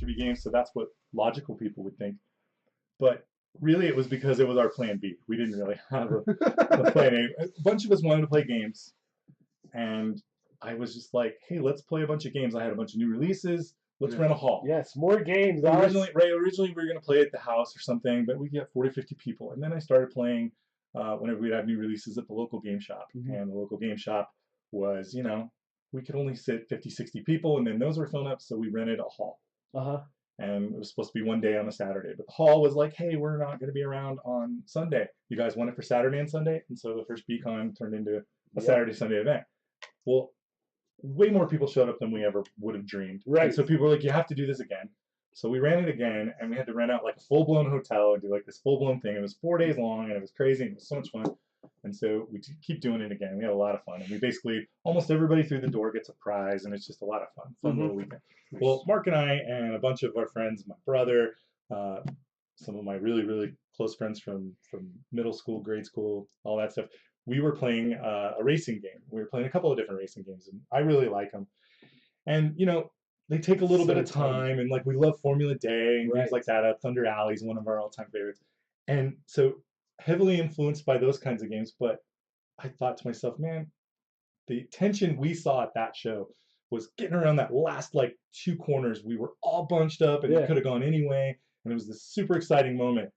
to be games, so that's what logical people would think. But really, it was because it was our plan B. We didn't really have a plan A. A bunch of us wanted to play games, and I was just like, hey, let's play a bunch of games. I had a bunch of new releases. Let's rent a hall. Yes, more games. Originally, we were going to play at the house or something, but we get 40, 50 people. And then I started playing whenever we'd have new releases at the local game shop. And the local game shop was, we could only sit 50, 60 people, and then those were filling up, so we rented a hall. And it was supposed to be one day on a Saturday. But the hall was like, hey, we're not going to be around on Sunday. You guys want it for Saturday and Sunday? And so the first BCon turned into a Saturday, Sunday event. Well, way more people showed up than we ever would have dreamed. Right. And so people were like, you have to do this again. So we ran it again, and we had to rent out like a full-blown hotel and do like this full-blown thing. It was 4 days long, and it was crazy, and it was so much fun. And so we keep doing it again. We had a lot of fun. And we basically, almost everybody through the door gets a prize, and it's just a lot of fun. Fun little weekend. Well, Mark and I and a bunch of our friends, my brother, some of my really, really close friends from middle school, grade school, all that stuff, we were playing a racing game. We were playing a couple of different racing games, and I really like them. And, they take a little bit of time, and like we love Formula Day and games like that. Thunder Alley is one of our all-time favorites. And so heavily influenced by those kinds of games, but I thought to myself, man, the tension we saw at that show was getting around that last like 2 corners. We were all bunched up, and it could have gone anyway, and it was this super exciting moment.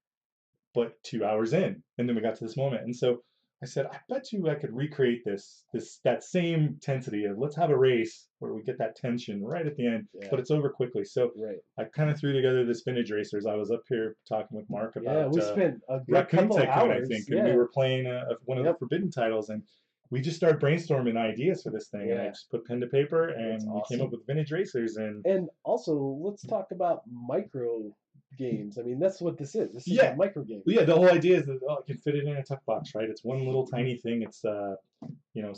But 2 hours in, and then we got to this moment, and so I said, I bet you I could recreate that same intensity of let's have a race where we get that tension right at the end, but it's over quickly. So I kind of threw together this Vintage Racers. I was up here talking with Mark about we spent a good Raccoon couple Tycoon, hours, I think, and we were playing one of the Forbidden titles, and we just started brainstorming ideas for this thing, and I just put pen to paper, and we came up with Vintage Racers. And also, let's talk about micro games. I mean, that's what this is. This is a micro game. Yeah, the whole idea is that I can fit it in a tuck box, right? It's one little tiny thing. It's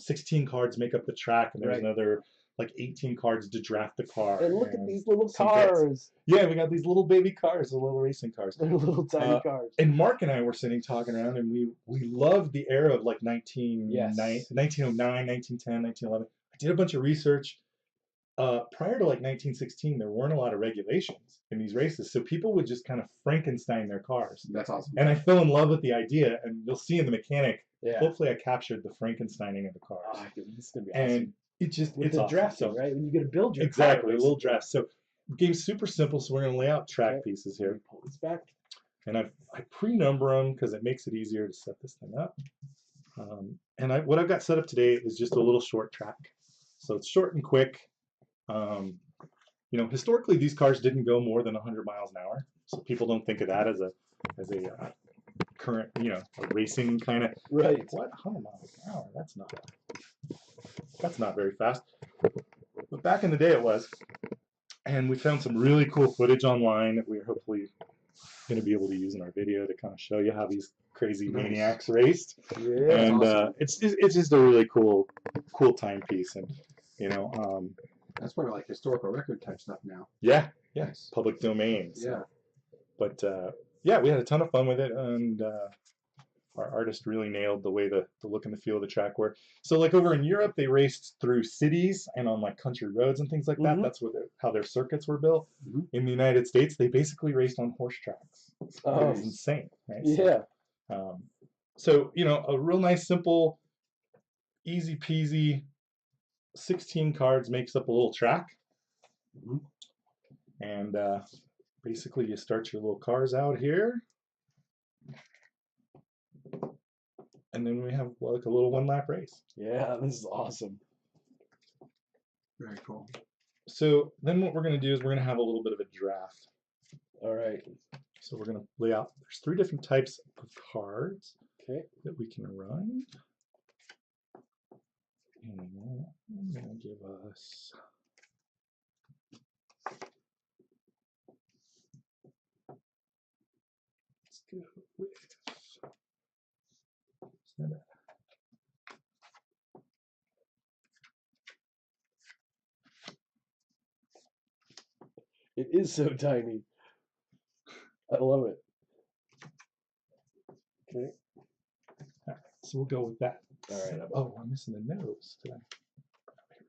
16 cards make up the track, and there's another like 18 cards to draft the car. And look at these little cars. Yeah, we got these little baby cars, the little racing cars. They're little tiny cars. And Mark and I were sitting talking around, and we loved the era of like 1909, 1910, 1911. I did a bunch of research. Prior to like 1916, there weren't a lot of regulations in these races, so people would just kind of Frankenstein their cars. That's awesome. And I fell in love with the idea, and you'll see in the mechanic. Hopefully, I captured the Frankensteining of the cars. This is gonna be awesome. And it just with it's the awesome. drafting, right? When you get to build your exactly cars. a little draft. So, the game's super simple. So we're gonna lay out track pieces here. Pull this back. And I pre-number them because it makes it easier to set this thing up. And what I've got set up today is just a little short track, so it's short and quick. Historically, these cars didn't go more than 100 miles an hour, so people don't think of that as a current, a racing kind of. Right. What 100 miles an hour? That's not very fast. But back in the day, it was, and we found some really cool footage online that we're hopefully going to be able to use in our video to kind of show you how these crazy maniacs raced. Yeah. And awesome. It's just a really cool timepiece, and that's probably like historical record type stuff now. Yeah, yes, public domain. So. Yeah. But we had a ton of fun with it, and our artist really nailed the way the look and the feel of the track were. So like over in Europe, they raced through cities and on like country roads and things like that. That's how their circuits were built. In the United States, they basically raced on horse tracks. It was insane, right? Yeah. So a real nice, simple, easy peasy 16 cards makes up a little track. And basically you start your little cars out here, and then we have like a little 1-lap race. Yeah, this is awesome. Very cool. So then what we're going to do is we're going to have a little bit of a draft. All right. So we're going to lay out, there's 3 different types of cards that we can run. And I'm going to give us go with it is so tiny. I love it. Okay. All right, so we'll go with that. All right. Oh, I'm missing the nose today.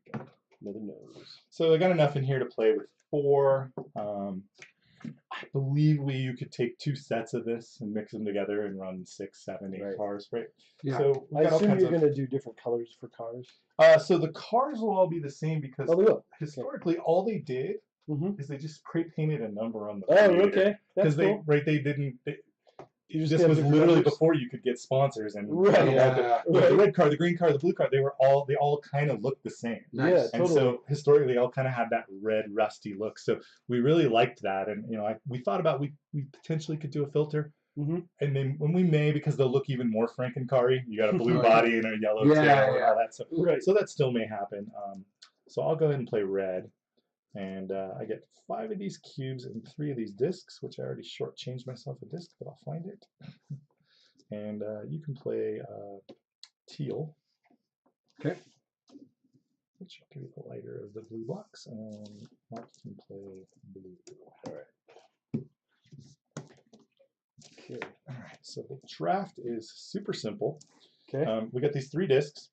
Here we go. Another nose. So I got enough in here to play with 4. I believe you could take 2 sets of this and mix them together and run 6, 7, 8 Right. cars, right? Yeah. So we I got all assume kinds you're of. going to do different colors for cars. So the cars will all be the same because Oh, they will. historically all they did Mm-hmm. is they just spray painted a number on the. Oh, creator. okay. That's cool. They didn't. You just This have was different literally numbers? before you could get sponsors and Right. the red car, the green car, the blue car. They all kind of looked the same. Nice. Yeah, And totally. so historically, they all kind of had that red, rusty look. So we really liked that, and we thought about we potentially could do a filter, Mm-hmm. and then when we may, because they'll look even more Franken-Kari. You got a blue Oh, body and a yellow tail and all that. So Right. that still may happen. So I'll go ahead and play red, and I get 5 of these cubes and 3 of these discs, which I already shortchanged myself a disc, but I'll find it. And you can play teal. Okay. Which will give you the lighter of the blue blocks, and Mark can play blue. All right. Okay. All right. So the draft is super simple. Okay. We got these 3 discs,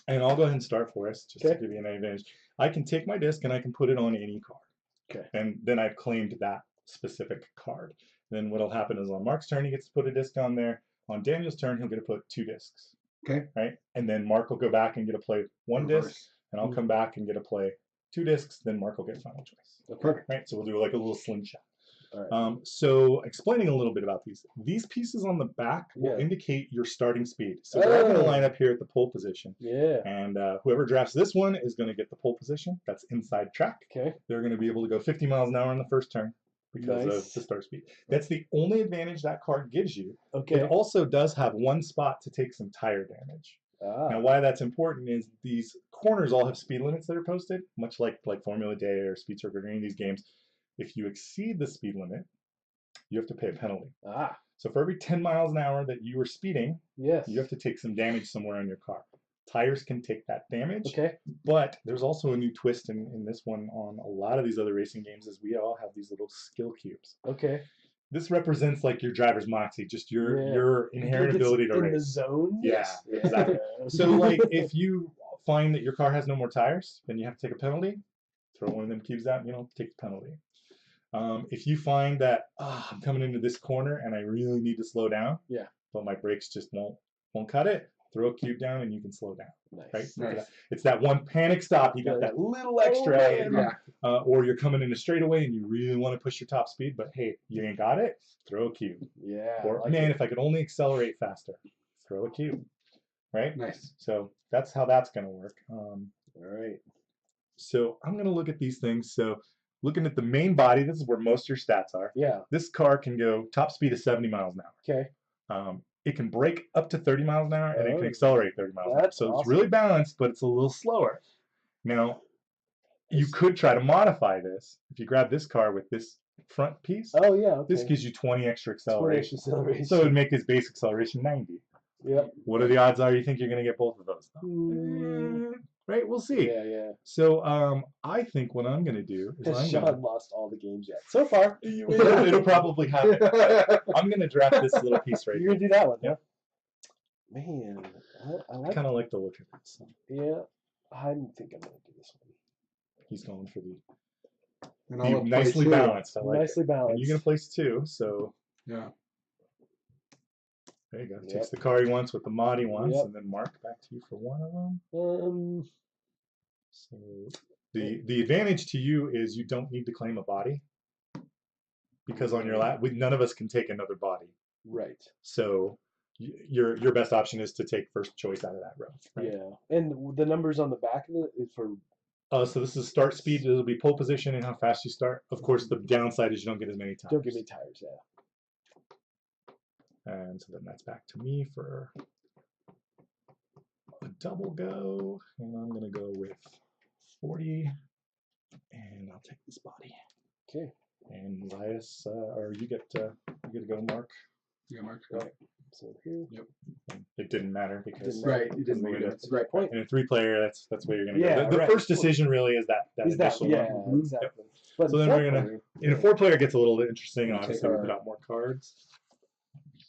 and I'll go ahead and start for us just to Okay. give you an advantage. I can take my disc and I can put it on any card. Okay. And then I've claimed that specific card. Then what'll happen is on Mark's turn, he gets to put a disc on there. On Daniel's turn, he'll get to put 2 discs. Okay. Right? And then Mark will go back and get to play 1 disc, Reverse. and I'll come back and get to play 2 discs. Then Mark will get final choice. Perfect. Right? So we'll do like a little slingshot. All right. So explaining a little bit about these pieces on the back will Yeah. indicate your starting speed. So we're all going to Oh. line up here at the pole position. Yeah. And whoever drafts this one is going to get the pole position. That's inside track. Okay. They're going to be able to go 50 miles an hour on the first turn because Nice. of the start speed. That's the only advantage that card gives you. Okay. It also does have 1 spot to take some tire damage. Now, why that's important is these corners all have speed limits that are posted, much like Formula Day or Speed Circuit or any of these games. If you exceed the speed limit, you have to pay a penalty. So for every 10 miles an hour that you were speeding, Yes. you have to take some damage somewhere on your car. Tires can take that damage. Okay. But there's also a new twist in this one on a lot of these other racing games is we all have these little skill cubes. Okay. This represents like your driver's moxie, just your inherent Like it's ability to in race. the zone. Yeah, exactly. So like if you find that your car has no more tires, then you have to take a penalty. Throw one of them cubes out, take the penalty. If you find that I'm coming into this corner and I really need to slow down, Yeah. but my brakes just won't cut it, throw a cube down and you can slow down. Nice. Right? Nice. It's that one panic stop. You got that little extra, man. or you're coming in a straightaway and you really want to push your top speed, but hey, you ain't got it. Throw a cube. Yeah. Or I like man, it. if I could only accelerate faster, throw a cube. Right? Nice. So that's how that's going to work. All right. So I'm going to look at these things. So looking at the main body, this is where most of your stats are. Yeah. This car can go top speed of 70 miles an hour. Okay. It can brake up to 30 miles an hour and it Oh. can accelerate 30 miles an hour. That's So it's awesome. really balanced, but it's a little slower. Now, you could try to modify this. If you grab this car with this front piece, Oh yeah. Okay. this gives you 20 extra 20 acceleration. extra acceleration. So it would make his base acceleration 90. Yep. What are the odds are you think you're going to get both of those? Right? We'll see. Yeah. So I think what I'm going to do is Has I'm Sean gonna, lost all the games yet? So far. it'll probably happen. I'm going to draft this little piece right You're here. gonna do that one. Yep. Man, I I like. kind of like the look of this. Yeah. I think I'm gonna do this one. He's going for And the I'll play nicely 2. balanced. I like Nicely it. balanced. And you're going to place 2, so Yeah. there you go. Yep. Takes the car he wants with the mod he wants, Yep. and then Mark back to you for one of them. So the advantage to you is you don't need to claim a body because on your lap, none of us can take another body. Right. So your best option is to take first choice out of that row. Right? Yeah. And the numbers on the back of it is for. So this is start speed. It'll be pole position and how fast you start. Of course, the downside is you don't get as many tires. Don't give me tires. Yeah. And so then that's back to me for a double go. And I'm going to go with 40. And I'll take this body. Okay. And Zayas, or you get to go, Mark. Yeah, Mark. Right. So here. It didn't matter because Didn't matter. Right. You didn't make it. That's right. Point. in a 3-player, that's where you're going to Yeah, go. The right. first decision really is that Is that? initial Yeah. one. Exactly. But So then we're gonna. In a 4-player, it gets a little interesting. Take Obviously, we our- put out more cards.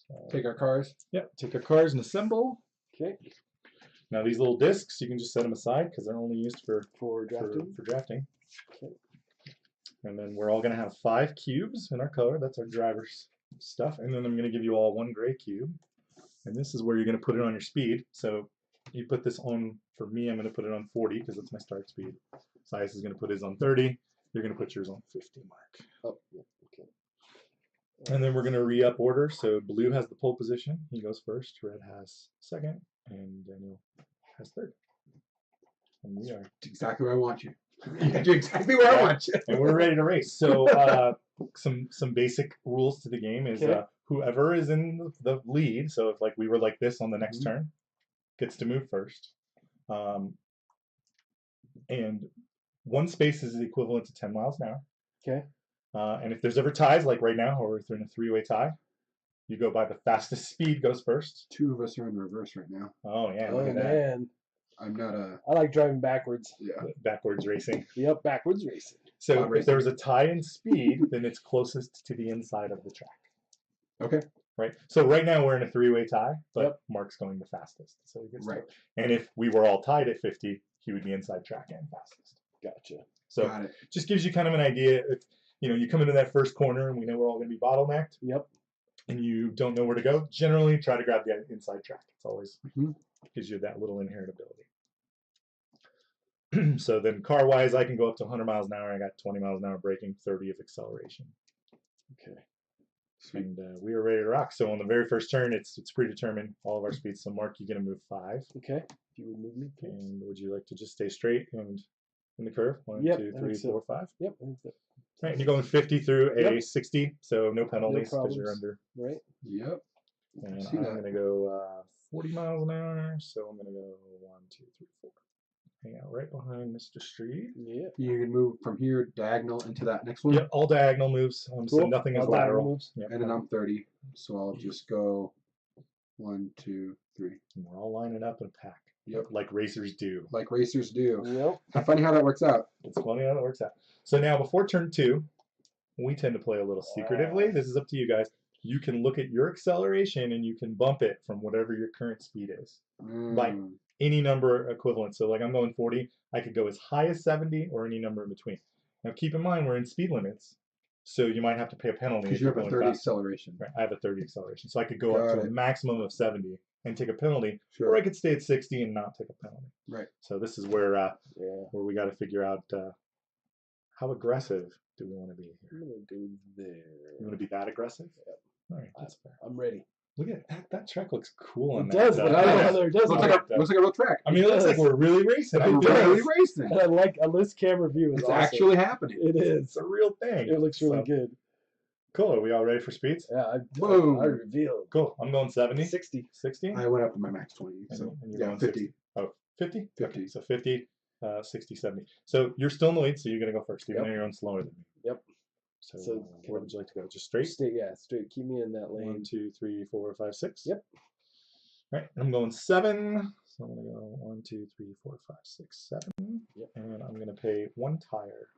So, Take our cars. yeah, take our cards and assemble. Okay. Now these little discs, you can just set them aside because they're only used for drafting. For drafting. Okay. And then we're all going to have 5 cubes in our color. That's our driver's stuff. And then I'm going to give you all 1 gray cube. And this is where you're going to put it on your speed. So you put this on, for me, I'm going to put it on 40 because that's my start speed. Zayas is going to put his on 30. You're going to put yours on 50, Mark. Oh, yeah, okay. And then we're going to re-up order. So blue has the pole position. He goes first. Red has second. And Daniel has third. And we are exactly where I want you. You're exactly where I want you. And we're ready to race. So some basic rules to the game is whoever is in the lead, so if like we were like this on the next turn, gets to move first. And 1 space is equivalent to 10 miles an hour. Okay. And if there's ever ties, like right now, or if we're in a 3-way tie, you go by the fastest speed goes first. 2 of us are in reverse right now. Oh yeah, Oh look at that. man, I'm not a. I like driving backwards. Yeah. Backwards racing. Yep, backwards racing. So if there was a tie in speed, then it's closest to the inside of the track. Okay. Right. So right now we're in a 3-way tie, but Mark's going the fastest. So he gets to. And if we were all tied at 50, he would be inside track and fastest. Gotcha. So just gives you kind of an idea. If you come into that first corner and we know we're all going to be bottlenecked. Yep. And you don't know where to go, generally try to grab the inside track. It's always gives you that little inherent ability. So then car-wise, I can go up to 100 miles an hour. I got 20 miles an hour braking, 30 of acceleration. Okay. And we are ready to rock. So on the very first turn, it's predetermined, all of our speeds. So Mark, you're going to move 5. Okay. If you would move me, please. And would you like to just stay straight and in the curve? 1, 2, 3, 4, 5. Yep. I think so. Right, and you're going 50 through a 60, so no penalties because you're under. Right. Yep. And I'm going to go 40 miles an hour, so I'm going to go 1, 2, 3, 4. Hang out right behind Mr. Streed. Yeah. You can move from here diagonal into that next one. Yep, all diagonal moves, so nothing is lateral. Moves. Yep. And then I'm 30, so I'll just go 1, 2, 3. And we're all lining up in a pack. Yep. Like racers do. Like racers do. Yep. Funny how that works out. It's funny how that works out. So now before turn 2, we tend to play a little secretively. This is up to you guys. You can look at your acceleration and you can bump it from whatever your current speed is. By any number equivalent. So like I'm going 40, I could go as high as 70 or any number in between. Now keep in mind we're in speed limits, so you might have to pay a penalty. Because you have a 30 acceleration. Right, I have a 30 acceleration. So I could go up to a maximum of 70 and take a penalty, or I could stay at 60 and not take a penalty. Right. So this is where we got to figure out how aggressive do we want to be here. I'm going to go there. You want to be that aggressive? Yep. All right, that's fair. I'm ready. Look at that. That track looks cool. It does. Looks like a real track. I mean, it looks like we're really racing. We're really racing. And I like this camera view. It's actually happening. It is. It's a real thing. It looks really good. Cool. Are we all ready for speeds? Yeah. I revealed. Cool. I'm going 70. 60. 60? I went up to my max 20. So and you're yeah, going 50. 60. Oh, 50? 50. Okay, so 50, 60, 70. So you're still in the lead, so you're going to go first, even though you're on slower than me. Yep. So where would you like to go? Just straight? Straight. Keep me in that lane. 1, 2, 3, 4, 5, 6. Yep. All right. I'm going 7. So I'm going to go 1, 2, 3, 4, 5, 6, 7. Yep. And I'm going to pay 1 tire.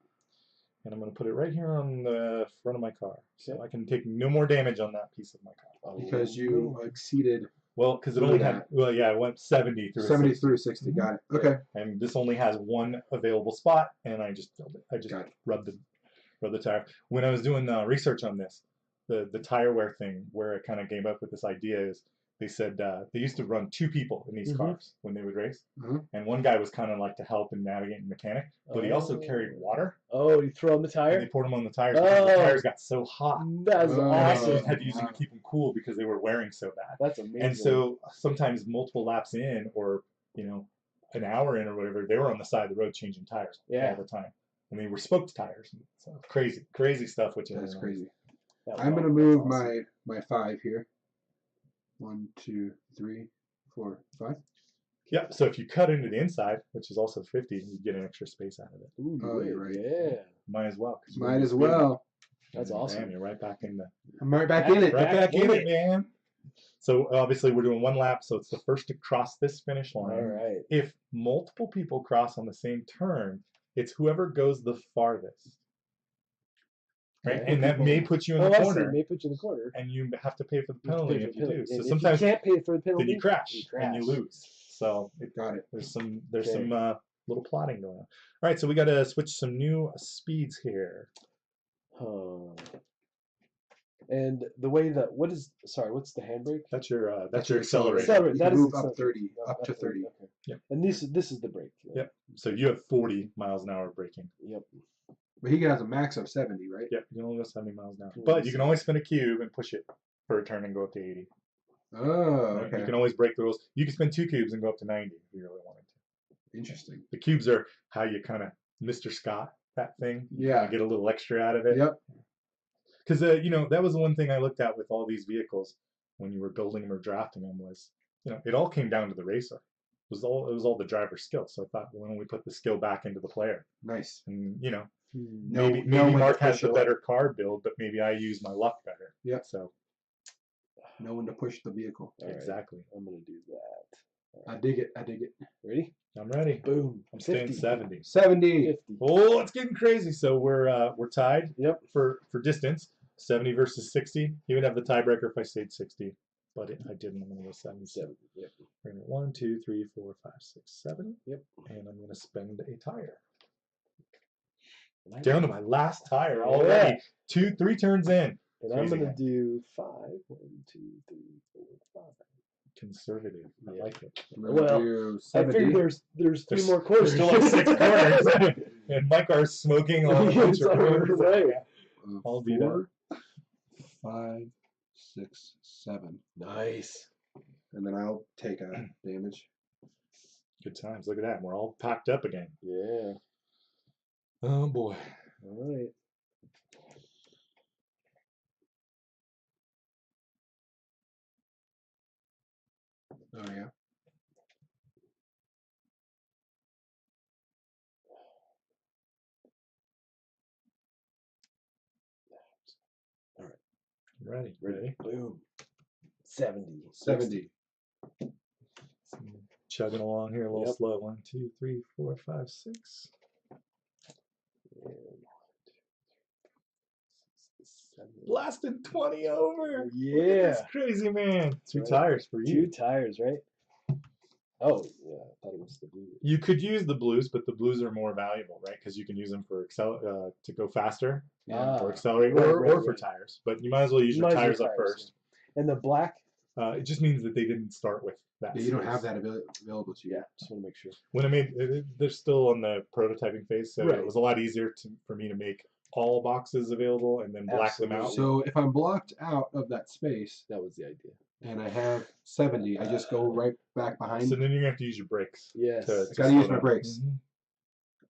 And I'm going to put it right here on the front of my car. So I can take no more damage on that piece of my car. Because you exceeded. Well, because it only had, it went 70 through 70 60. through 60. Got it. Okay. And this only has 1 available spot, and I just filled it. I just rubbed the tire. When I was doing research on this, the tire wear thing, where it kind of came up with this idea is they said they used to run 2 people in these cars when they would race, and one guy was kind of like to help and navigate and mechanic, but he also carried water. Oh, you throw on the tire? And they poured them on the tires because the tires got so hot. That's awesome. They had to use them to keep them cool because they were wearing so bad. That's amazing. And so sometimes multiple laps in, or an hour in or whatever, they were on the side of the road changing tires all the time. And they were spoked tires. So crazy stuff. That's crazy. That I'm gonna move my 5 here. 1, 2, 3, 4, 5. Yep. So if you cut into the inside, which is also 50, you get an extra space out of it. Ooh, you're right. Yeah. Might as well. Might as well. That's awesome. Man, you're right back in the. I'm right back in it. Right back in it, man. So obviously we're doing 1 lap, so it's the first to cross this finish line. All right. If multiple people cross on the same turn, it's whoever goes the farthest. Right? And that may put you in the corner. It may put you in the corner. And you have to pay for the penalty if you do. So if sometimes you can't pay for the penalty, then you crash and you lose. So Got it. there's some Okay. little plotting going on. All right, so we got to switch some new speeds here. Huh. And the way that what's the handbrake? That's your That's your accelerator. Accelerator. You That can is move up accelerator. 30, up to 30. Okay. Yep. And this is the brake. Yep. So you have 40 miles an hour braking. Yep. But he has a max of 70, right? Yep. You can only go 70 miles an hour. Cool. But you can always spin a cube and push it for a turn and go up to 80. Oh, Right? okay. You can always break the rules. You can spin 2 cubes and go up to 90 if you really wanted to. Interesting. The cubes are how you kind of Mr. Scott that thing. You Yeah. kinda get a little extra out of it. Yep. Because that was the one thing I looked at with all these vehicles when you were building them or drafting them was, it all came down to the racer. It was all the driver's skill. So I thought, well, why don't we put the skill back into the player? Nice. And Know maybe when to Mark has push the your better car build, but maybe I use my luck better. Yep. So Know when to push the vehicle. All right. exactly. I'm gonna do that. I dig it. I dig it. Ready? I'm ready. Boom. I'm staying 50. 70. 70. 50. Oh, it's getting crazy. So we're tied. Yep. For distance, 70 versus 60. He would have the tiebreaker if I stayed 60, but I didn't. I'm gonna go 77. 70. Yep. We're gonna 1, 2, 3, 4, 5, 6, 7. Yep. And I'm gonna spend a tire. Nice. Down to my last tire already. 3 turns in. And I'm Crazy, gonna man. do 5. 1, 2, 3, 4, 5. Conservative. I Yeah. like it. I'm gonna Well, do I 70. figured there's 3 more quarters. There's still like 6 corners. And Mike are smoking on a bunch of corners. Right. I'll do that. 4, 5, 6, 7. Nice. And then I'll take a damage. Good times. Look at that. We're all packed up again. Yeah. Oh boy. All right. Oh, yeah. Ready. Ready. Boom. 70. 70. Chugging along here a little Yep. slow. 1, 2, 3, 4, 5, 6. And 7. Blasted 20 over. Yeah. That's crazy, man. 2 Right. tires for 2 you. tires, right? Oh, yeah. I thought it was the blue. You could use the blues, but the blues are more valuable, right? Because you can use them for to go faster, Ah, or accelerate, right, or right, for right. tires. But you might as well use your Might as well tires up tires, first. And the black? It just means that they didn't start with that. Yeah, you don't space. have that available to you. Yeah. Just want to make sure. When I made, they're still on the prototyping phase, so Right. it was a lot easier for me to make all boxes available and then black them out. Absolutely. So if I'm blocked out of that space That was the idea. and I have 70, I just go right back behind. So then you're gonna have to use your brakes. Yes. To I gotta slow use my down. brakes. Mhm.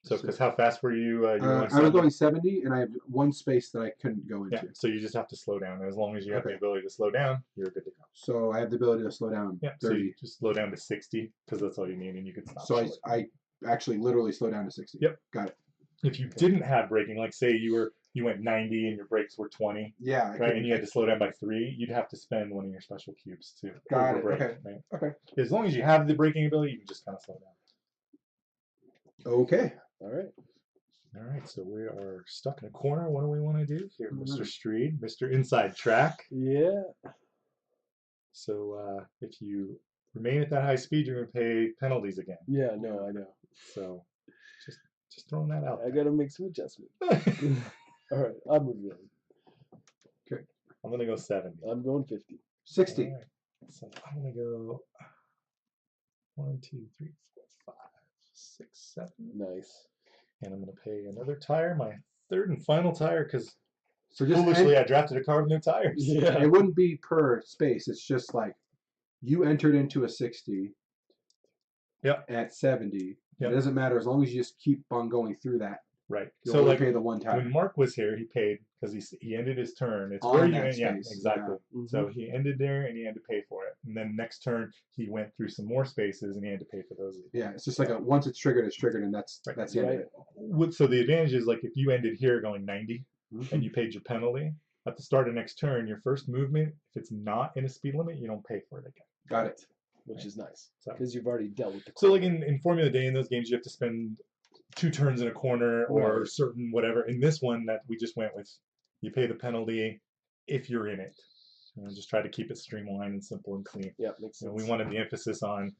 So, because how fast were you? You were I was 70? going 70, and I have one space that I couldn't go into. Yeah. So you just have to slow down. And as long as you have the Okay. ability to slow down, you're good to go. So I have the ability to slow down Yeah. So 30. you just slow down to 60 because that's all you need, and you can stop. So short. I actually literally slow down to 60. Yep. Got it. If you didn't have braking, like say you went 90 and your brakes were 20, Yeah. I right, couldn't- and you had to slow down by 3, you'd have to spend one of your special cubes to Got it, overbrake, okay. right? Okay. As long as you have the braking ability, you can just kind of slow down. Okay. All right. All right, so we are stuck in a corner. What do we want to do here, Mr. Mhm. Streed, Mr. Inside Track? Yeah. So if you remain at that high speed, you're going to pay penalties again. Yeah. No, I know. So just throwing that out. I gotta make some adjustments. there. All right. I'm moving on. I'm going to go 70. I'm going 50. 60. All right, so I'm going to go 1, 2, 3, 4, 5, 6, 7. Nice. And I'm going to pay another tire, my third and final tire, because So just foolishly I drafted a car with no tires. Yeah. it wouldn't be per space. It's just like you entered into a 60 Yep. at 70. Yep. It doesn't matter as long as you just keep on going through that. Right. You'll So only like pay the one time. when Mark was here, he paid because he ended his turn. It's On where you that end, yeah, space, exactly. yeah. So he ended there and he had to pay for it. And then next turn he went through some more spaces and he had to pay for those. Yeah, it's just like once it's triggered, and that's Right. that's the end of Right. it. So the advantage is like if you ended here going 90 Mhm. and you paid your penalty at the start of next turn, your first movement, if it's not in a speed limit, you don't pay for it again. Got it. Which is nice So- because you've already dealt with the. So like in Formula Day in those games, you have to spend 2 turns in a corner or Right. certain whatever. In this one that we just went with, you pay the penalty if you're in it. Just try to keep it streamlined and simple and clean. Yeah, makes So sense. we wanted the emphasis on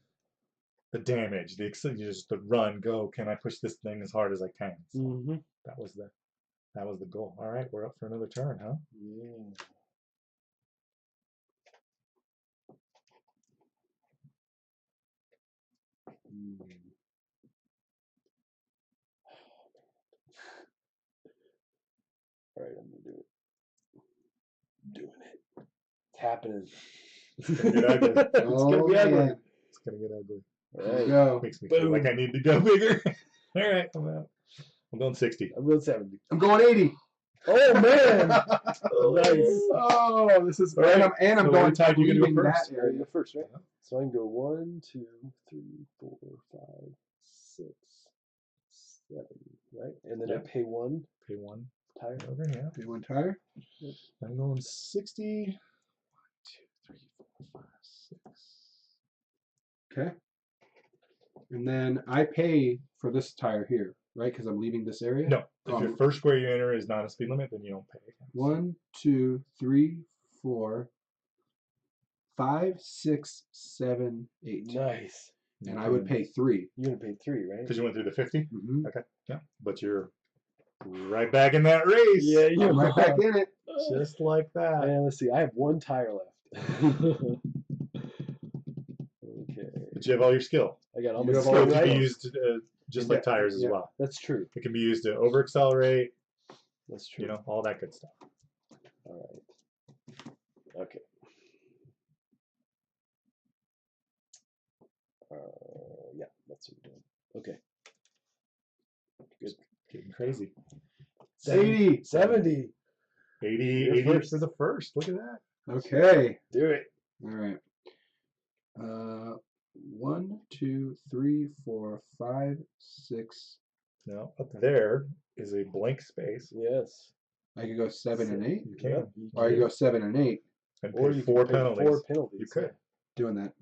the damage, just the run, go. Can I push this thing as hard as I can? So Mm-hmm. that was the goal. All right, we're up for another turn, huh? Yeah. All right, I'm gonna do it. I'm doing it. It's happening. It's gonna get ugly. It's gonna be ugly. man. It's gonna get ugly. All There you right. go. Makes me feel like I need to go bigger. All right, I'm out. I'm going 60. I'm going 70. I'm going 80. Oh man! Nice. Oh, this is All right. and I'm So going what time to you gonna go leaving that first? area. Go first, right? So I can go 1, 2, 3, 4, 5, 6, 7, right? And then I Yep. pay 1 Pay one tire. over, yeah. Okay, one tire. I'm going 60. 1, 2, 3, 4, 5, 6. Okay. And then I pay for this tire here, right? Because I'm leaving this area. No, if your first square you enter is not a speed limit, then you don't pay. 1, 2, 3, 4, 5, 6, 7, 8. Nice. And I would pay 3. You're gonna pay 3, right? Because you went through the 50? Mm-hmm. Okay, yeah. But you're right back in that race. Yeah, you're I'm right back in it. Just like that. And let's see, I have 1 tire left. Okay. But you have all your skill. I got all You my have all Skill your can be right. used just like tires as Yeah. well. That's true. It can be used to over accelerate, That's true. you know, all that good stuff. All right. Okay. Yeah, that's what we're doing. Okay. Good. Getting crazy. 80. 70. 80, You're 80 first. for the first. Look at that. Okay. Do it. All right. 1, 2, 3, 4, 5, 6. Now, up there is a blank space. Yes. I could go 7 and 8. You can. Yep, you Or I could can. go 7 and 8. And Or pay you 4 can pay penalties. 4 penalties. You could. Doing that.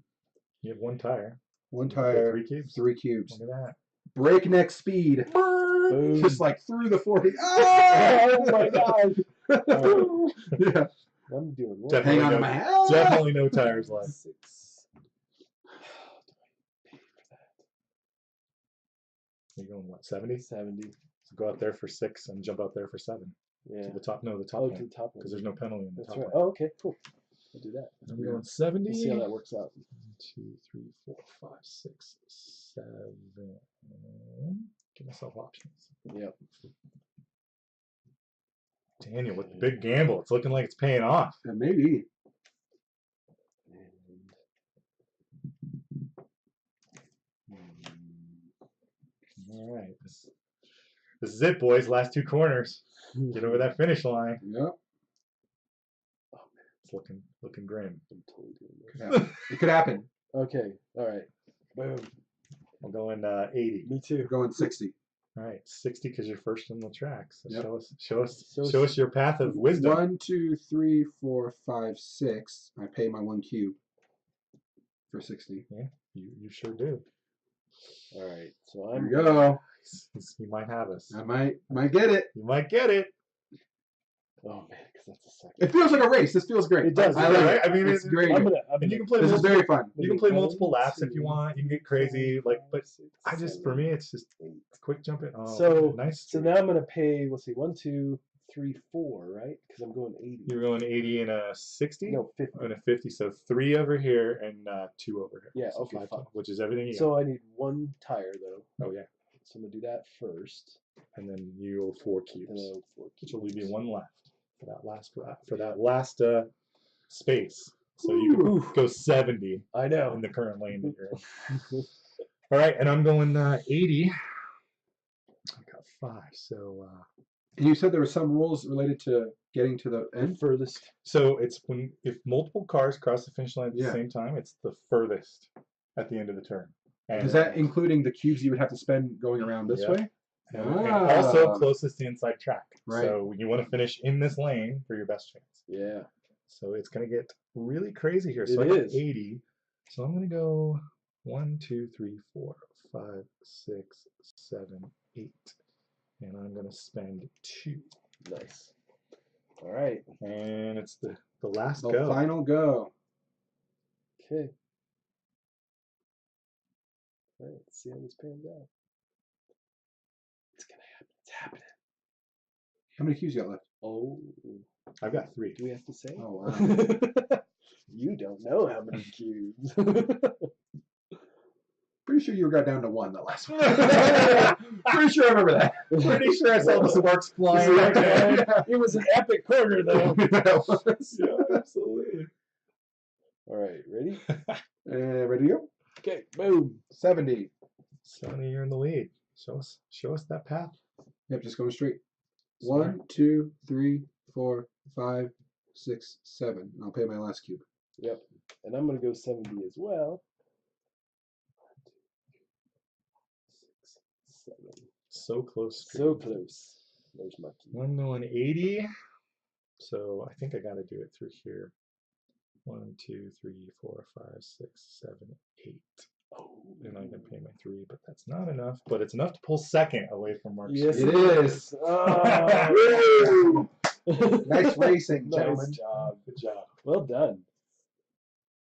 You have 1 tire. 1 You get tire, 3 cubes. 3 cubes. Look at that. Breakneck speed. Boom. Just like through the 40. Oh my god. Yeah. I'm doing one. Definitely Hang on to no- my head. Definitely no tires left. 6. You're going what, 70? 70. So go out there for 6 and jump out there for 7. Yeah. To the top, no, the top Oh, one. to the top one. Because there's no penalty in the That's top right. one. Oh, okay, cool. I'll do that. I'm going 70. We'll see how that works out. 1, 2, 3, 4, 5, 6, 7. Give myself options. Yep. Daniel with the big gamble. It's looking like it's paying off. Maybe. All right. This is it, boys. Last 2 corners. Get over that finish line. Yep. It's looking grim. I'm totally doing Could this. happen. It could happen. Okay. All right. Boom. I'm going 80. Me too. We're going 60. All right, 60 because you're first on the track. So Yep. show us your path of wisdom. 1, 2, 3, 4, 5, 6. I pay my 1 cube for 60. Yeah, you sure do. All right. So There I'm we go. You might have us. I might get it. You might get it. Oh man, because that's a second. It feels like a race. This feels great. It does. I like Right? it. I mean, it's great. I'm gonna. And you can play This is multiple, very fun. you can play One, multiple laps if you two, want. You can get crazy, like, but 6, I just for me it's just a quick jump in. Oh, So- nice. So now I'm gonna pay. Let's see. 1, 2, 3, 4. Right? Because I'm going 80. You're going 80 and a 60. No, 50. And a 50. So 3 over here and 2 over here. Yeah, So okay, 5 fine. total, which is everything you got. So I need 1 tire though. Oh yeah, So I'm gonna do that first. and then you owe 4 And cubes. then I'll 4 Which will leave you cubes. 1 left for that last space. So you can Ooh. go 70 I in know. the current lane that you're in. All right, and I'm going 80. I got 5. So And you said there were some rules related to getting to the And end. furthest. it's if multiple cars cross the finish line at the same time, it's the furthest at the end of the turn. And, Is that including the cubes you would have to spend going around this Yeah. way? and also Ah. closest to inside track. Right. So you want to finish in this lane for your best chance. Yeah. So it's going to get really crazy here. It So I got is. 80. So I'm going to go 1, 2, 3, 4, 5, 6, 7, 8. And I'm going to spend 2. Nice. All right. And it's the last The go. final go. Okay. All right, let's see how this pans out. It's gonna happen. It's happening. How many cubes you got left? Oh, I've got 3. do we have to say? Oh, wow. You don't know how many cubes. Pretty sure you got down to 1 the last one. Pretty sure I remember that. Pretty sure I saw the sparks flying. It was an epic corner, though. Yeah, absolutely. All right, ready? Ready to go? Okay, boom. 70. 70, you're in the lead. Show us that path. Yep, just going straight. 1, 2, 3, 4, 5, 6, 7. I'll pay my last cube. Yep, and I'm gonna go 70 as well. 6, 7. So close. So close. There's my cube. I'm going 80. So I think I got to do it through here. 1, 2, 3, 4, 5, 6, 7, 8. Oh, And I can pay my 3, but that's not enough. But it's enough to pull second away from Mark. yes, It it is. is. Oh. Nice racing, gentlemen. Nice job. Good job. Well done.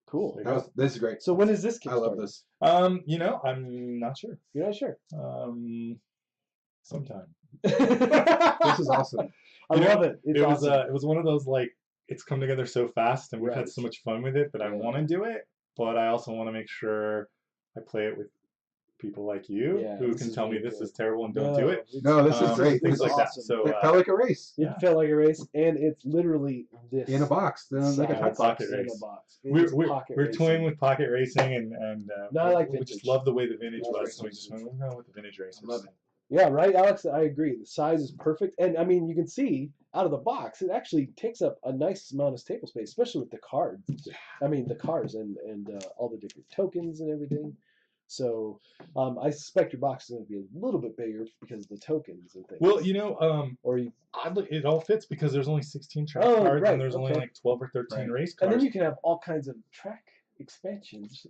Cool. This is great. So when is this I love Kickstarter? this. I'm not sure. You're not sure. Sometime. This is awesome. I love it. It's awesome. It was one of those, like, it's come together so fast, and we've Right. had so much fun with it that I Yeah. want to do it, but I also want to make sure I play it with people like you Yeah, who this can is tell me really this good. is terrible and don't do it. No, this is great. Things This like is that. awesome. So It felt like a race It yeah. felt like a race, and it's literally this in a box. Like a size hot pocket in race. a box. we're toying with pocket racing, and No, I like we just vintage. love the way the vintage Love was, so we vintage. just went, we're going with the vintage racers. Love it. Yeah, right, Alex. I agree. The size is perfect, and I mean, you can see out of the box, it actually takes up a nice amount of table space, especially with the cards. I mean, the cards and all the different tokens and everything. So, I suspect your box is going to be a little bit bigger because of the tokens and things. Well, or you, oddly, it all fits because there's only 16 track Oh, cards, right, and there's only okay. like 12 or 13 Right. race and cards. then you can have all kinds of track expansions.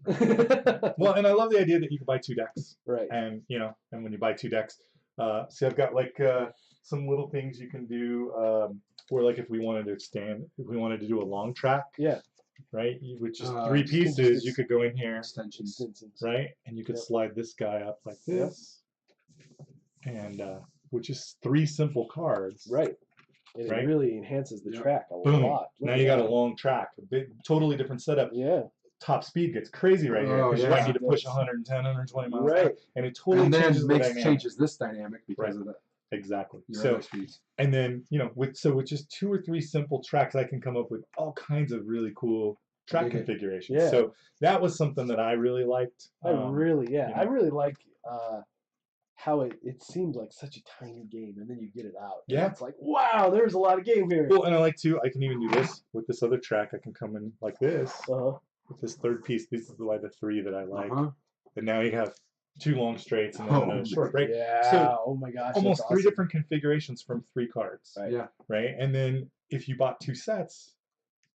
Well, and I love the idea that you can buy 2 decks, Right. and and when you buy 2 decks, see, I've got like some little things you can do, where, like, if we wanted to do a long track, Yeah. right, with just Uh, 3 just- pieces, you could go in here, Extensions. Instances. right, and you could Yep. slide this guy up like Yep. this, and which is 3 simple cards, Right. And Right? it really enhances the Yep. track a Boom. lot. Look Now at you got a that. long track, a big, totally different setup. Yeah. Top speed gets crazy right here Oh, because you yeah. might need to push It does. 110, 120 miles an Right. hour, and it totally And then changes the dynamic. changes this dynamic because Right. of the Exactly. your So, other speeds. and then with just 2 or 3 simple tracks, I can come up with all kinds of really cool track dig it. configurations. Yeah. So that was something that I really liked. I really know. really like how it seems like such a tiny game, and then you get it out. and Yeah. It's like, wow, there's a lot of game here. Well, and I like to. I can even do this with this other track. I can come in like this Uh-huh. with this third piece. These are like the 3 that I like. Uh-huh. And now you have 2 long straights and then Oh, a short break. Yeah. So, oh my gosh. Almost that's 3 awesome. different configurations from 3 cards. Right. Yeah. Right. And then if you bought 2 sets,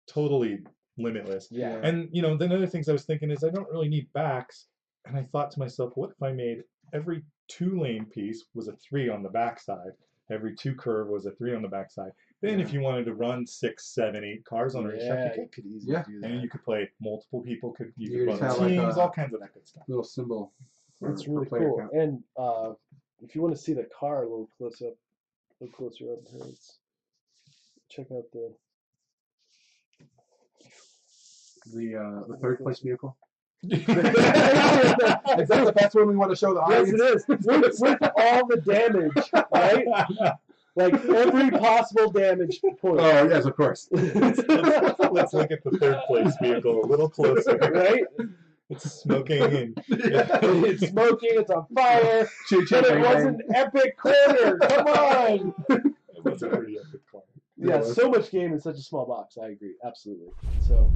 totally limitless. Yeah. And then other things I was thinking is I don't really need backs, and I thought to myself, what if I made every 2-lane piece was a 3 on the backside, every 2 curve was a 3 on the backside. Then if you wanted to run 6, 7, 8 cars on a racetrack, Yeah, you you could. could easily Yeah. do that. And you could play multiple people. You You could just run have like teams, a- all kinds of that good stuff. Little symbol. for- That's for really player cool. count. And if you want to see the car a little closer up here, let's check out the. The third place vehicle. Yes, Is that the best one we want to show the audience? it is. With all the damage, right? Like every possible damage point. Oh yes, of course. Let's look at the third place vehicle a little closer. Right? It's smoking and It's smoking, it's on fire, Choo choo but it bang, was bang. an epic corner. Come on. it was a pretty epic car. Yeah, so much game in such a small box. I agree, absolutely. So